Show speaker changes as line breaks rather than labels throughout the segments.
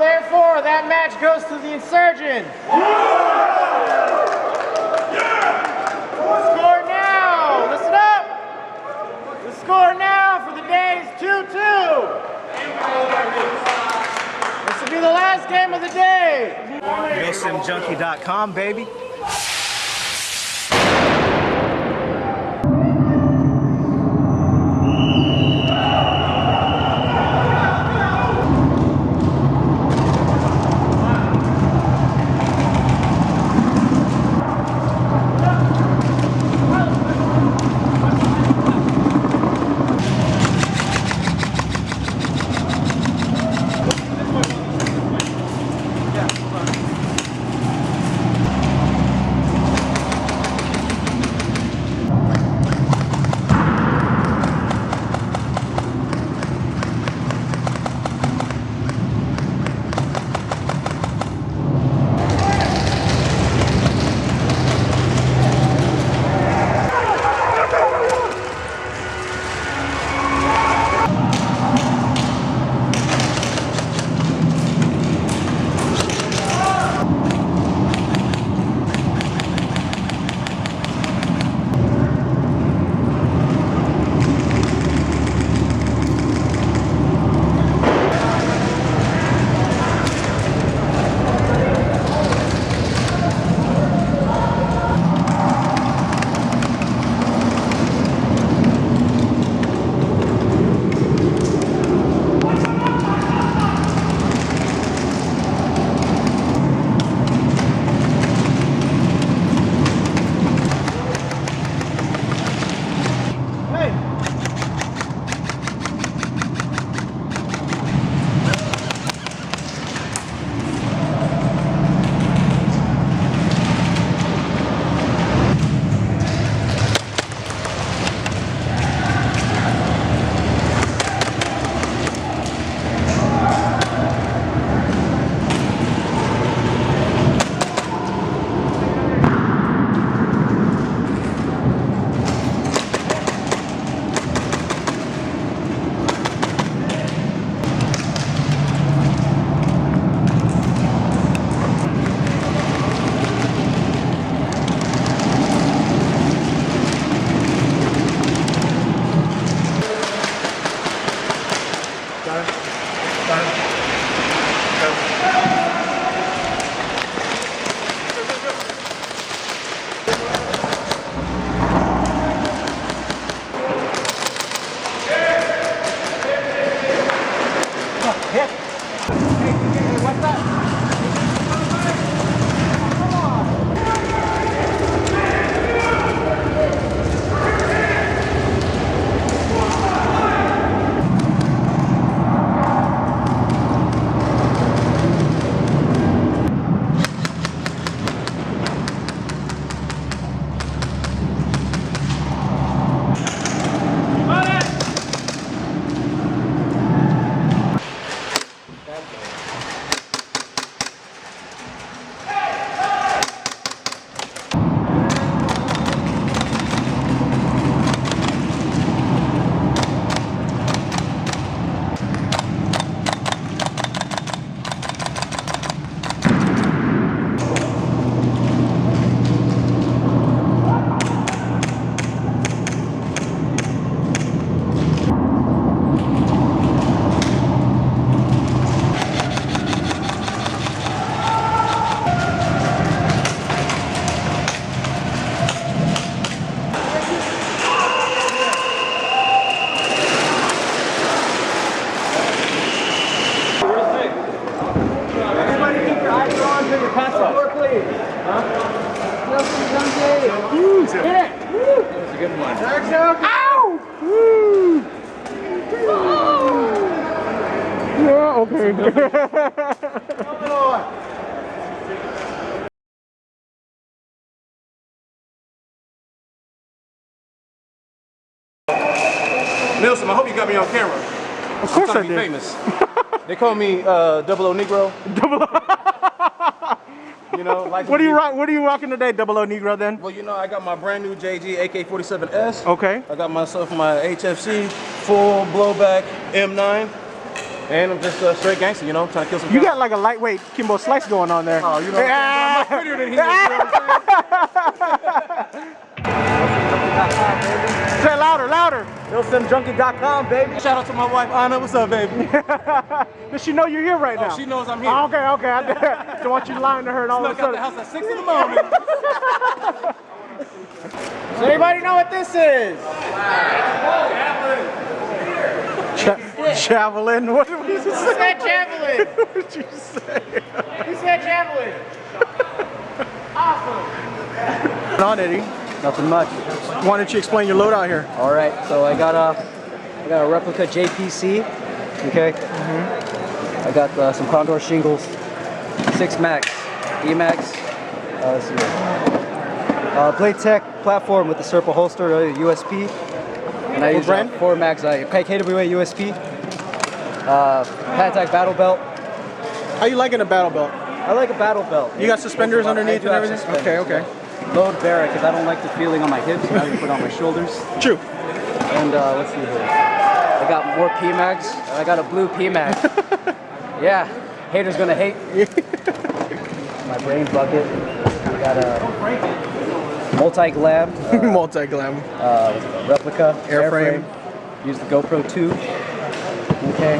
therefore, that match goes to the insurgents. The score now, listen up. The score now for the day is 2-2. This will be the last game of the day.
milsimjunkie.com, baby.
Good one. Ow! Woo! Yeah, okay.
Milsim, I hope you got me on camera.
Of course I did.
Famous. They call me Double O Negro.
Double O.
You know, like
what are you rocking today, Double O Negro? Then?
Well, you know, I got my brand new JG AK-47S.
Okay.
I got myself my HFC full blowback M9, And I'm just straight gangster, you know, trying to kill some
You
guys.
got like a lightweight Kimbo Slice going on there.
Oh, you know, I'm much prettier than he is, you know what I'm saying?
Say it louder, louder.
milsimjunkie.com, baby.
Shout out to my wife, Anna. What's up, baby?
Does she know you're here right now?
She knows I'm here.
Oh, okay. I don't want you lying to her and all of a
Snuck out the
sudden.
house at 6 in the morning.
Does anybody know what this is? Javelin. What did you
Who
say?
said javelin?
What did you say?
Who said javelin? Awesome.
On Eddie.
Nothing much.
Why don't you explain your loadout here?
All right, so I got a replica JPC. Okay. I got some Condor shingles, 6 max, E-max. Let's see here. Blade Tech platform with the Serpa holster, USP. And I use
brand?
4 max. KWA USP. Patac battle belt.
How you liking a battle belt?
I like a battle belt.
You got suspenders underneath and everything? Okay.
Load bearer because I don't like the feeling on my hips. I have to put it on my shoulders.
True.
And let's see here. I got more PMags. I got a blue PMag. Yeah, haters gonna hate. My brain bucket. I got a multi-glam
Multi-glam.
replica
Airframe.
Use the GoPro 2. Okay. I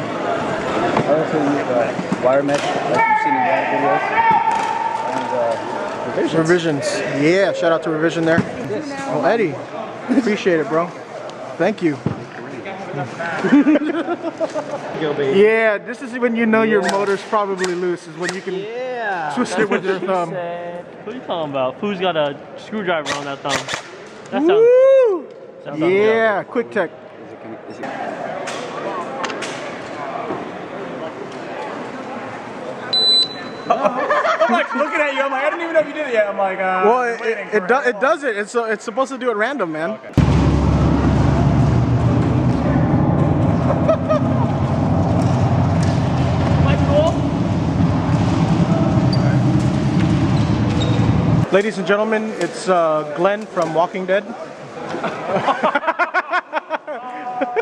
also use wire mesh like you've seen in the other videos. And
Revisions. Yeah, shout out to Revision there. Oh, Eddie. Appreciate it, bro. Thank you. Yeah, this is when you know your motor's probably loose, is when you can twist it with your thumb.
What are you talking about? Who's got a screwdriver on that thumb? That
Woo!
sounds
Yeah, quick tech.
I'm like looking at you. I'm like, I didn't even know if you did it yet. I'm like,
Well, it does it. It's supposed to do it random, man. Ladies and gentlemen, it's Glenn from Walking Dead.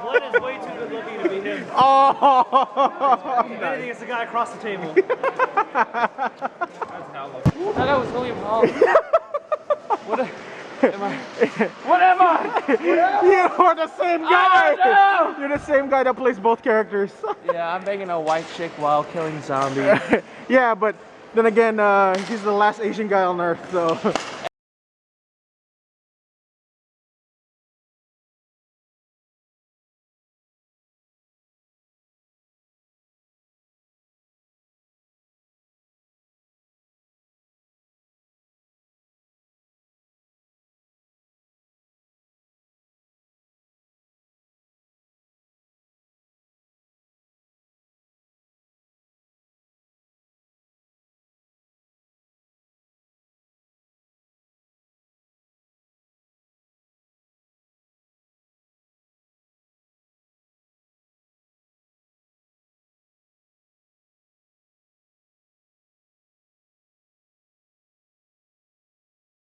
Glenn is way too good looking to be him.
Oh!
If anything, it's the guy across the table.
That guy was William Hall. What am I?
You're the same guy! You're the same guy that plays both characters.
Yeah, I'm banging a white chick while killing zombies.
Yeah, but then again, he's the last Asian guy on Earth, so.